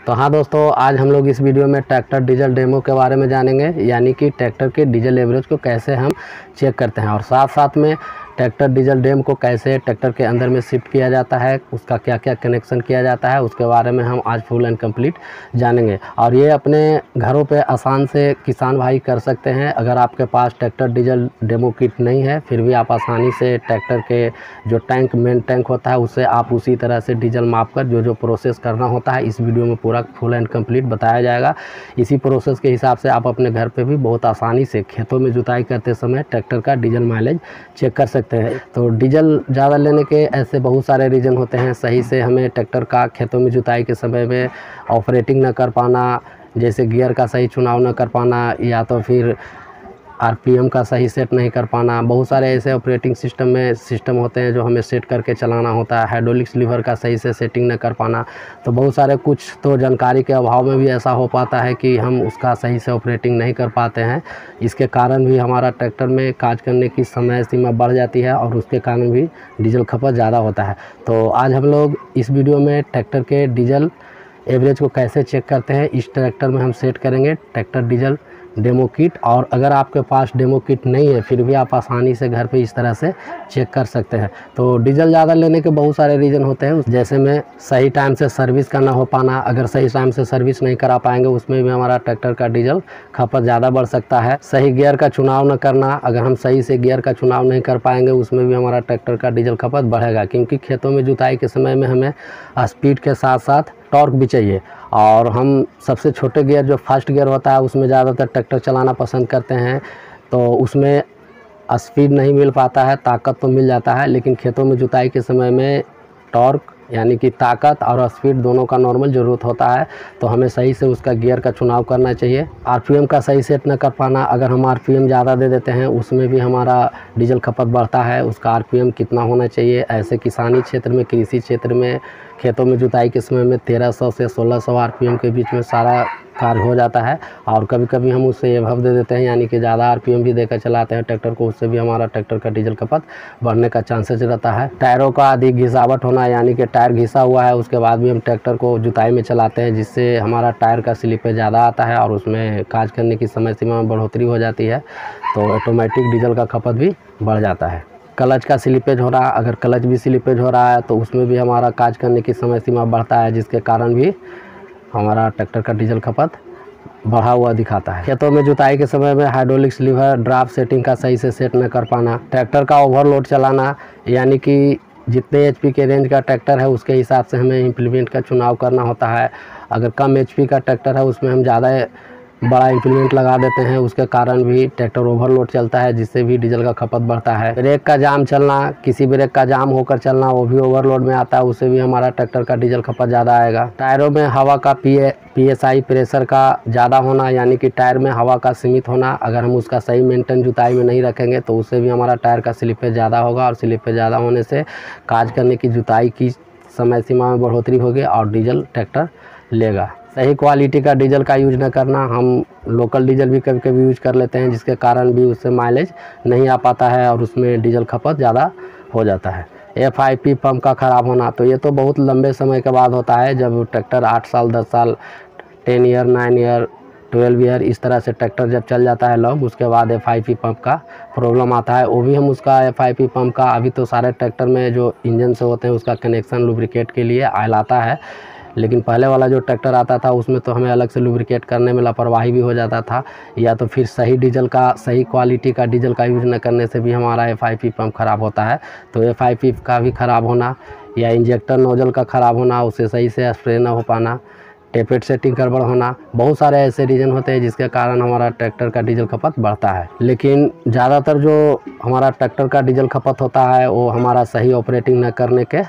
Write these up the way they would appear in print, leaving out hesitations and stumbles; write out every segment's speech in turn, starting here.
तो हाँ दोस्तों, आज हम लोग इस वीडियो में ट्रैक्टर डीजल डेमो के बारे में जानेंगे, यानी कि ट्रैक्टर के डीजल एवरेज को कैसे हम चेक करते हैं और साथ साथ में ट्रैक्टर डीजल डेम को कैसे ट्रैक्टर के अंदर में शिफ्ट किया जाता है, उसका क्या क्या कनेक्शन किया जाता है, उसके बारे में हम आज फुल एंड कंप्लीट जानेंगे। और ये अपने घरों पे आसान से किसान भाई कर सकते हैं। अगर आपके पास ट्रैक्टर डीजल डेमो किट नहीं है, फिर भी आप आसानी से ट्रैक्टर के जो टैंक मेन टैंक होता है उससे आप उसी तरह से डीजल माप कर जो प्रोसेस करना होता है इस वीडियो में पूरा फुल एंड कंप्लीट बताया जाएगा। इसी प्रोसेस के हिसाब से आप अपने घर पे भी बहुत आसानी से खेतों में जुताई करते समय ट्रैक्टर का डीजल माइलेज चेक कर सकते हैं। तो डीजल ज़्यादा लेने के ऐसे बहुत सारे रीज़न होते हैं। सही से हमें ट्रैक्टर का खेतों में जुताई के समय में ऑपरेटिंग न कर पाना, जैसे गियर का सही चुनाव न कर पाना, या तो फिर आरपीएम का सही सेट नहीं कर पाना। बहुत सारे ऐसे ऑपरेटिंग सिस्टम होते हैं जो हमें सेट करके चलाना होता है। हाइड्रोलिक्स लीवर का सही से सेटिंग न कर पाना। तो बहुत सारे कुछ तो जानकारी के अभाव में भी ऐसा हो पाता है कि हम उसका सही से ऑपरेटिंग नहीं कर पाते हैं। इसके कारण भी हमारा ट्रैक्टर में काज करने की समय सीमा बढ़ जाती है और उसके कारण भी डीजल खपत ज़्यादा होता है। तो आज हम लोग इस वीडियो में ट्रैक्टर के डीजल एवरेज को कैसे चेक करते हैं इस ट्रैक्टर में हम सेट करेंगे ट्रैक्टर डीजल डेमो किट। और अगर आपके पास डेमो किट नहीं है फिर भी आप आसानी से घर पे इस तरह से चेक कर सकते हैं। तो डीजल ज़्यादा लेने के बहुत सारे रीज़न होते हैं, जैसे में सही टाइम से सर्विस का ना हो पाना। अगर सही टाइम से सर्विस नहीं करा पाएंगे उसमें भी हमारा ट्रैक्टर का डीजल खपत ज़्यादा बढ़ सकता है। सही गियर का चुनाव न करना, अगर हम सही से गियर का चुनाव नहीं कर पाएंगे उसमें भी हमारा ट्रैक्टर का डीजल खपत बढ़ेगा, क्योंकि खेतों में जुताई के समय में हमें स्पीड के साथ साथ टॉर्क भी चाहिए। और हम सबसे छोटे गियर जो फर्स्ट गियर होता है उसमें ज़्यादातर ट्रैक्टर चलाना पसंद करते हैं, तो उसमें स्पीड नहीं मिल पाता है, ताकत तो मिल जाता है, लेकिन खेतों में जुताई के समय में टॉर्क यानी कि ताकत और स्पीड दोनों का नॉर्मल ज़रूरत होता है। तो हमें सही से उसका गियर का चुनाव करना चाहिए। आरपीएम का सही सेट न कर पाना, अगर हम आरपीएम ज़्यादा दे देते हैं उसमें भी हमारा डीजल खपत बढ़ता है। उसका आरपीएम कितना होना चाहिए, ऐसे किसानी क्षेत्र में, कृषि क्षेत्र में खेतों में जुताई के समय में 1300 से 1600 आरपीएम के बीच में सारा कार्य हो जाता है। और कभी कभी हम उससे एभव दे देते हैं, यानी कि ज़्यादा आरपीएम भी देकर चलाते हैं ट्रैक्टर को, उससे भी हमारा ट्रैक्टर का डीजल खपत बढ़ने का चांसेस रहता है। टायरों का अधिक घिसावट होना, यानी कि टायर घिसा हुआ है उसके बाद भी हम ट्रैक्टर को जुताई में चलाते हैं, जिससे हमारा टायर का स्लिपेज ज़्यादा आता है और उसमें काज करने की समय सीमा में बढ़ोतरी हो जाती है। तो ऑटोमेटिक डीजल का खपत भी बढ़ जाता है। क्लच का स्लिपेज हो रहा, अगर क्लच भी स्लिपेज हो रहा है तो उसमें भी हमारा काज करने की समय सीमा बढ़ता है, जिसके कारण भी हमारा ट्रैक्टर का डीजल खपत बढ़ा हुआ दिखाता है। खेतों में जुताई के समय में हाइड्रोलिक्स लीवर ड्राफ्ट सेटिंग का सही से सेट न कर पाना, ट्रैक्टर का ओवरलोड चलाना, यानी कि जितने एचपी के रेंज का ट्रैक्टर है उसके हिसाब से हमें इम्प्लीमेंट का चुनाव करना होता है। अगर कम एचपी का ट्रैक्टर है उसमें हम ज़्यादा बड़ा इम्प्लीमेंट लगा देते हैं, उसके कारण भी ट्रैक्टर ओवरलोड चलता है, जिससे भी डीजल का खपत बढ़ता है। ब्रेक का जाम चलना, किसी ब्रेक का जाम होकर चलना, वो भी ओवरलोड में आता है, उससे भी हमारा ट्रैक्टर का डीजल खपत ज़्यादा आएगा। टायरों में हवा का पीएसआई प्रेशर का ज़्यादा होना, यानी कि टायर में हवा का सीमित होना, अगर हम उसका सही मेंटेन जुताई में नहीं रखेंगे तो उससे भी हमारा टायर का स्लिपेज ज़्यादा होगा, और स्लिपेज ज़्यादा होने से काज करने की जुताई की समय सीमा में बढ़ोतरी होगी और डीजल ट्रैक्टर लेगा। सही क्वालिटी का डीजल का यूज न करना, हम लोकल डीजल भी कभी कभी यूज कर लेते हैं, जिसके कारण भी उससे माइलेज नहीं आ पाता है और उसमें डीजल खपत ज़्यादा हो जाता है। FIP पंप का ख़राब होना, तो ये तो बहुत लंबे समय के बाद होता है, जब ट्रैक्टर 8 साल 10 साल 10 ईयर 9 ईयर 12 ईयर इस तरह से ट्रैक्टर जब चल जाता है लॉन्ग, उसके बाद FIP पंप का प्रॉब्लम आता है। वो भी हम उसका FIP पंप का, अभी तो सारे ट्रैक्टर में जो इंजन से होते हैं उसका कनेक्शन लुब्रिकेट के लिए आयल आता है, लेकिन पहले वाला जो ट्रैक्टर आता था उसमें तो हमें अलग से लुब्रिकेट करने में लापरवाही भी हो जाता था, या तो फिर सही डीजल का, सही क्वालिटी का डीजल का यूज न करने से भी हमारा FIP पंप ख़राब होता है। तो FIP का भी ख़राब होना, या इंजेक्टर नोजल का ख़राब होना, उससे सही से स्प्रे ना हो पाना, टेपेट सेटिंग गड़बड़ होना, बहुत सारे ऐसे रीज़न होते हैं जिसके कारण हमारा ट्रैक्टर का डीजल खपत बढ़ता है। लेकिन ज़्यादातर जो हमारा ट्रैक्टर का डीजल खपत होता है वो हमारा सही ऑपरेटिंग न करने के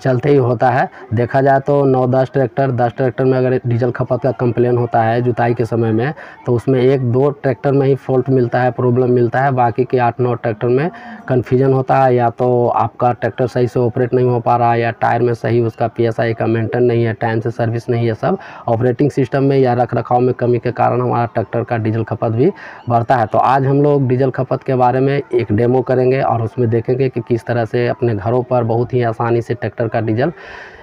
चलते ही होता है। देखा जाए तो 9-10 ट्रैक्टर में अगर डीजल खपत का कंप्लेन होता है जुताई के समय में, तो उसमें 1-2 ट्रैक्टर में ही फॉल्ट मिलता है, प्रॉब्लम मिलता है। बाकी के 8-9 ट्रैक्टर में कन्फ्यूजन होता है, या तो आपका ट्रैक्टर सही से ऑपरेट नहीं हो पा रहा है, या टायर में सही उसका PSI का मेंटेन नहीं है, टाइम से सर्विस नहीं है। सब ऑपरेटिंग सिस्टम में या रख रखाव में कमी के कारण हमारा ट्रैक्टर का डीजल खपत भी बढ़ता है। तो आज हम लोग डीजल खपत के बारे में एक डेमो करेंगे और उसमें देखेंगे कि किस तरह से अपने घरों पर बहुत ही आसानी से ट्रैक्टर का डीजल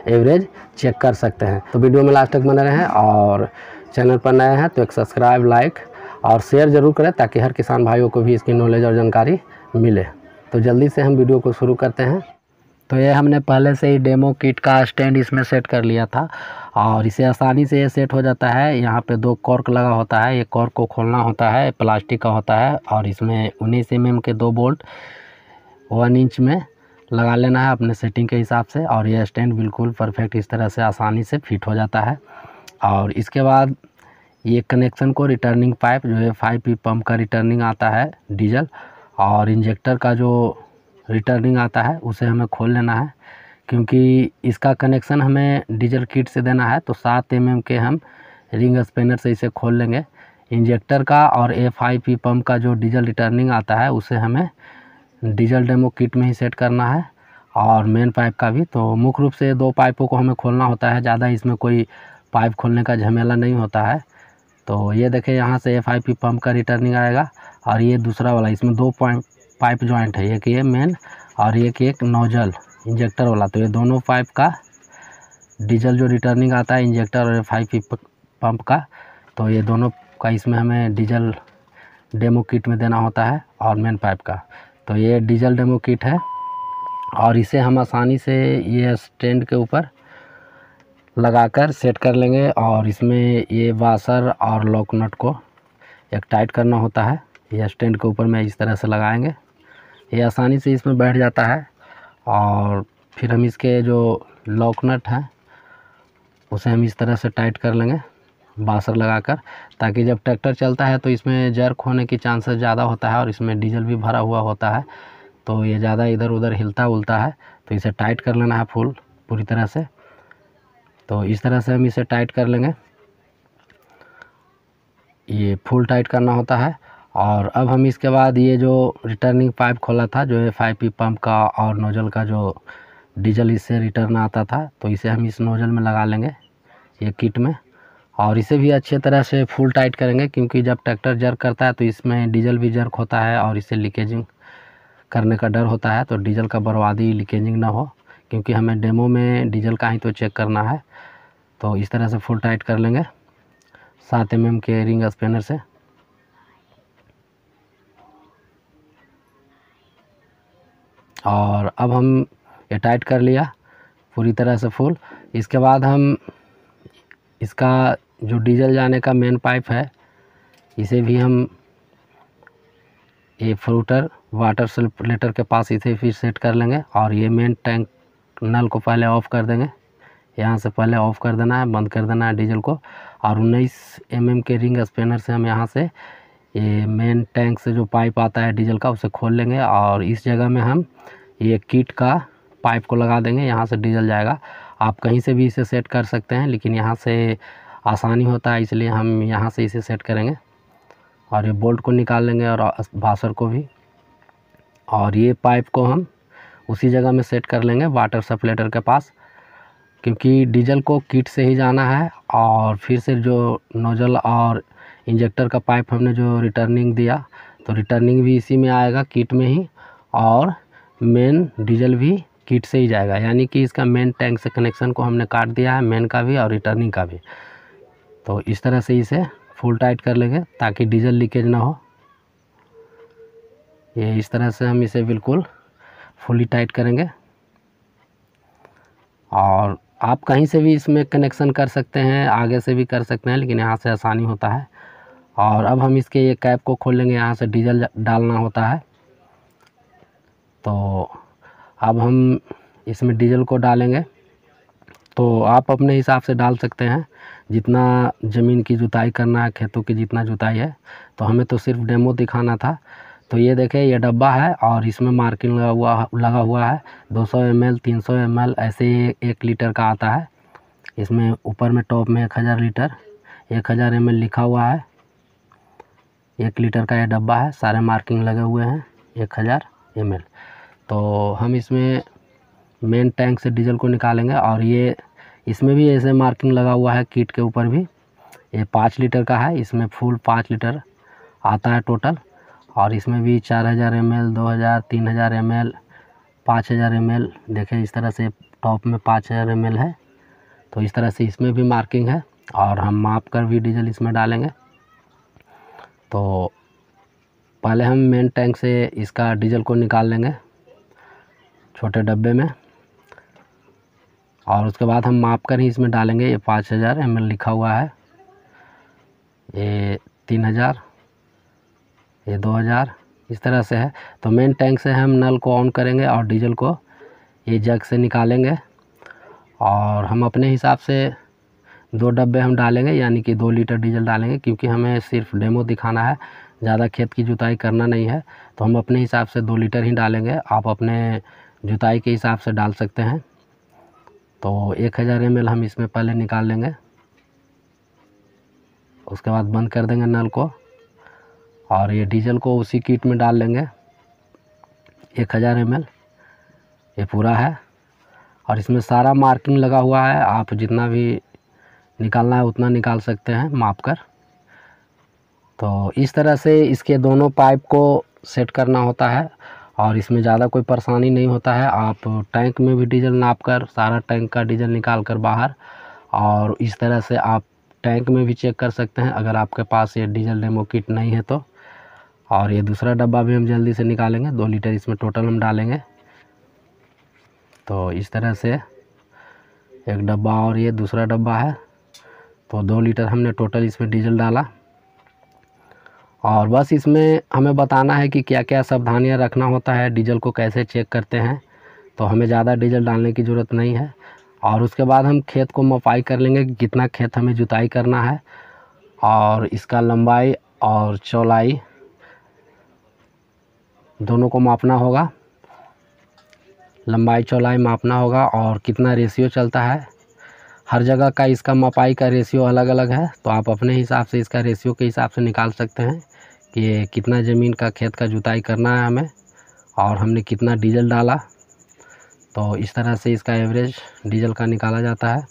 एवरेज चेक कर सकते हैं। तो वीडियो में लास्ट तक बने रहें और चैनल पर नए हैं तो एक सब्सक्राइब, लाइक और शेयर ज़रूर करें ताकि हर किसान भाइयों को भी इसकी नॉलेज और जानकारी मिले। तो जल्दी से हम वीडियो को शुरू करते हैं। तो ये हमने पहले से ही डेमो किट का स्टैंड इसमें सेट कर लिया था और इसे आसानी से ये सेट हो जाता है। यहाँ पे 2 कॉर्क लगा होता है, ये कॉर्क को खोलना होता है, प्लास्टिक का होता है और इसमें 19 mm के 2 बोल्ट 1 इंच में लगा लेना है अपने सेटिंग के हिसाब से और यह स्टैंड बिल्कुल परफेक्ट इस तरह से आसानी से फिट हो जाता है। और इसके बाद ये कनेक्शन को रिटर्निंग पाइप जो है 5P पंप का रिटर्निंग आता है डीजल और इंजेक्टर का जो रिटर्निंग आता है उसे हमें खोल लेना है, क्योंकि इसका कनेक्शन हमें डीजल किट से देना है। तो 7 mm के हम रिंग स्पैनर से इसे खोल लेंगे। इंजेक्टर का और 5P पंप का जो डीजल रिटर्निंग आता है उसे हमें डीजल डेमो किट में ही सेट करना है और मेन पाइप का भी। तो मुख्य रूप से 2 पाइपों को हमें खोलना होता है, ज़्यादा इसमें कोई पाइप खोलने का झमेला नहीं होता है। तो ये देखें, यहाँ से 5P पंप का रिटर्निंग आएगा और ये दूसरा वाला, इसमें 2 पाइप जॉइंट है, एक ये मेन और एक नोजल इंजेक्टर वाला। तो ये दोनों पाइप का डीजल जो रिटर्निंग आता है इंजेक्टर और 5P पंप का, तो ये दोनों का इसमें हमें डीजल डेमो किट में देना होता है और मेन पाइप का। तो ये डीजल डेमो किट है और इसे हम आसानी से ये स्टैंड के ऊपर लगाकर सेट कर लेंगे और इसमें ये वाशर और लॉक नट को एक टाइट करना होता है। ये स्टैंड के ऊपर में इस तरह से लगाएंगे, ये आसानी से इसमें बैठ जाता है और फिर हम इसके जो लॉक नट है उसे हम इस तरह से टाइट कर लेंगे वाशर लगाकर, ताकि जब ट्रैक्टर चलता है तो इसमें जर्क होने की चांसेस ज़्यादा होता है और इसमें डीजल भी भरा हुआ होता है, तो ये ज़्यादा इधर उधर हिलता उलता है। तो इसे टाइट कर लेना है पूरी तरह से। तो इस तरह से हम इसे टाइट कर लेंगे, ये फुल टाइट करना होता है। और अब हम इसके बाद ये जो रिटर्निंग पाइप खोला था जो है 5P पंप का और नोजल का जो डीजल इससे रिटर्न आता था, तो इसे हम इस नोजल में लगा लेंगे ये किट में और इसे भी अच्छे तरह से फुल टाइट करेंगे, क्योंकि जब ट्रैक्टर जर्क करता है तो इसमें डीजल भी जर्क होता है और इससे लीकेजिंग करने का डर होता है। तो डीजल का बर्बादी, लीकेजिंग ना हो, क्योंकि हमें डेमो में डीजल का ही तो चेक करना है। तो इस तरह से फुल टाइट कर लेंगे 7 mm के रिंग स्पैनर से। और अब हम ये टाइट कर लिया पूरी तरह से फुल। इसके बाद हम इसका जो डीजल जाने का मेन पाइप है इसे भी हम ये फ्रूटर वाटर सर्कुलेटर के पास इसे फिर सेट कर लेंगे और ये मेन टैंक नल को पहले ऑफ़ कर देंगे। यहाँ से पहले ऑफ़ कर देना है, बंद कर देना है डीजल को और 19 mm के रिंग स्पैनर से हम यहाँ से ये मेन टैंक से जो पाइप आता है डीजल का उसे खोल लेंगे और इस जगह में हम ये किट का पाइप को लगा देंगे। यहाँ से डीजल जाएगा। आप कहीं से भी इसे सेट कर सकते हैं, लेकिन यहाँ से आसानी होता है इसलिए हम यहाँ से इसे सेट करेंगे और ये बोल्ट को निकाल लेंगे और वाशर को भी, और ये पाइप को हम उसी जगह में सेट कर लेंगे वाटर सप्लेटर के पास, क्योंकि डीजल को किट से ही जाना है और फिर से जो नोजल और इंजेक्टर का पाइप हमने जो रिटर्निंग दिया तो रिटर्निंग भी इसी में आएगा किट में ही और मेन डीजल भी किट से ही जाएगा। यानी कि इसका मेन टैंक से कनेक्शन को हमने काट दिया है, मेन का भी और रिटर्निंग का भी। तो इस तरह से इसे फुल टाइट कर लेंगे ताकि डीजल लीकेज ना हो। ये इस तरह से हम इसे बिल्कुल फुली टाइट करेंगे और आप कहीं से भी इसमें कनेक्शन कर सकते हैं, आगे से भी कर सकते हैं, लेकिन यहाँ से आसानी होता है। और अब हम इसके ये कैप को खोल लेंगे, यहाँ से डीजल डालना होता है। तो अब हम इसमें डीजल को डालेंगे, तो आप अपने हिसाब से डाल सकते हैं जितना ज़मीन की जुताई करना है, खेतों की जितना जुताई है। तो हमें तो सिर्फ डेमो दिखाना था। तो ये देखें, ये डब्बा है और इसमें मार्किंग लगा हुआ है 200 ml 300 ml ऐसे 1 लीटर का आता है। इसमें ऊपर में टॉप में 1000 लीटर 1000 ml लिखा हुआ है। 1 लीटर का ये डब्बा है, सारे मार्किंग लगे हुए हैं 1000 ml। तो हम इसमें मेन टैंक से डीजल को निकालेंगे और ये इसमें भी ऐसे मार्किंग लगा हुआ है किट के ऊपर भी। ये 5 लीटर का है, इसमें फुल 5 लीटर आता है टोटल। और इसमें भी 4000 ml 2000 3000 ml 5000 ml देखें इस तरह से टॉप में 5000 ml है। तो इस तरह से इसमें भी मार्किंग है और हम माप कर भी डीजल इसमें डालेंगे। तो पहले हम मेन टैंक से इसका डीजल को निकाल लेंगे छोटे डब्बे में, और उसके बाद हम माप कर ही इसमें डालेंगे। ये 5000 ml लिखा हुआ है, ये 3000, ये 2000, इस तरह से है। तो मेन टैंक से हम नल को ऑन करेंगे और डीजल को ये जग से निकालेंगे, और हम अपने हिसाब से 2 डब्बे हम डालेंगे, यानी कि 2 लीटर डीजल डालेंगे, क्योंकि हमें सिर्फ डेमो दिखाना है, ज़्यादा खेत की जुताई करना नहीं है। तो हम अपने हिसाब से 2 लीटर ही डालेंगे, आप अपने जुताई के हिसाब से डाल सकते हैं। तो 1000 ml हम इसमें पहले निकाल लेंगे, उसके बाद बंद कर देंगे नल को, और ये डीजल को उसी किट में डाल लेंगे। 1000 ml ये पूरा है, और इसमें सारा मार्किंग लगा हुआ है, आप जितना भी निकालना है उतना निकाल सकते हैं माप कर। तो इस तरह से इसके दोनों पाइप को सेट करना होता है, और इसमें ज़्यादा कोई परेशानी नहीं होता है। आप टैंक में भी डीजल नाप कर सारा टैंक का डीजल निकाल कर बाहर, और इस तरह से आप टैंक में भी चेक कर सकते हैं अगर आपके पास ये डीजल डेमो किट नहीं है तो। और ये दूसरा डब्बा भी हम जल्दी से निकालेंगे, 2 लीटर इसमें टोटल हम डालेंगे। तो इस तरह से एक डब्बा और ये दूसरा डब्बा है, तो 2 लीटर हमने टोटल इसमें डीजल डाला। और बस इसमें हमें बताना है कि क्या क्या सावधानियां रखना होता है, डीजल को कैसे चेक करते हैं। तो हमें ज़्यादा डीजल डालने की ज़रूरत नहीं है। और उसके बाद हम खेत को मपाई कर लेंगे कि कितना खेत हमें जुताई करना है, और इसका लंबाई और चौड़ाई दोनों को मापना होगा, लंबाई चौड़ाई मापना होगा, और कितना रेशियो चलता है। हर जगह का इसका मपाई का रेशियो अलग अलग है, तो आप अपने हिसाब से इसका रेशियो के हिसाब से निकाल सकते हैं कि ये कितना ज़मीन का खेत का जुताई करना है हमें, और हमने कितना डीजल डाला। तो इस तरह से इसका एवरेज डीजल का निकाला जाता है।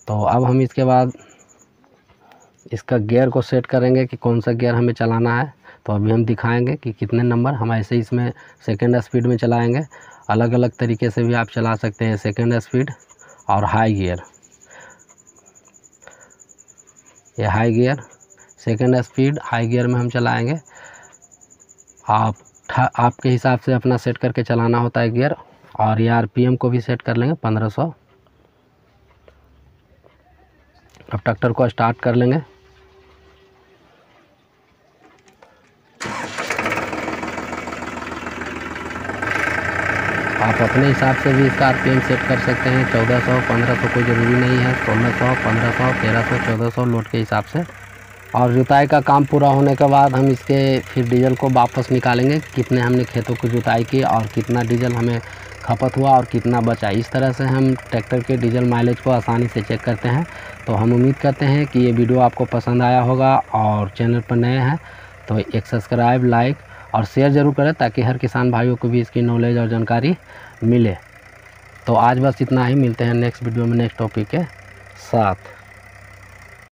तो अब हम इसके बाद इसका गियर को सेट करेंगे कि कौन सा गियर हमें चलाना है। तो अभी हम दिखाएंगे कि कितने नंबर हम ऐसे इसमें सेकंड स्पीड में चलाएंगे। अलग अलग तरीके से भी आप चला सकते हैं, सेकंड स्पीड और हाई गियर। ये high gear, second speed high gear में हम चलाएंगे। आपके हिसाब से अपना सेट करके चलाना होता है गियर। और ये आरपीएम को भी सेट कर लेंगे 1500। अब ट्रैक्टर को स्टार्ट कर लेंगे। आप अपने हिसाब से भी इसका आरपीएम सेट कर सकते हैं, 1400, 1500 कोई ज़रूरी नहीं है, 1600, 1500, 1300, 1400 लोड के हिसाब से। और जुताई का काम पूरा होने के बाद हम इसके फिर डीजल को वापस निकालेंगे, कितने हमने खेतों की जुताई की और कितना डीजल हमें खपत हुआ और कितना बचा। इस तरह से हम ट्रैक्टर के डीजल माइलेज को आसानी से चेक करते हैं। तो हम उम्मीद करते हैं कि ये वीडियो आपको पसंद आया होगा, और चैनल पर नए हैं तो एक सब्सक्राइब, लाइक और शेयर ज़रूर करें, ताकि हर किसान भाइयों को भी इसकी नॉलेज और जानकारी मिले। तो आज बस इतना ही, मिलते हैं नेक्स्ट वीडियो में नेक्स्ट टॉपिक के साथ।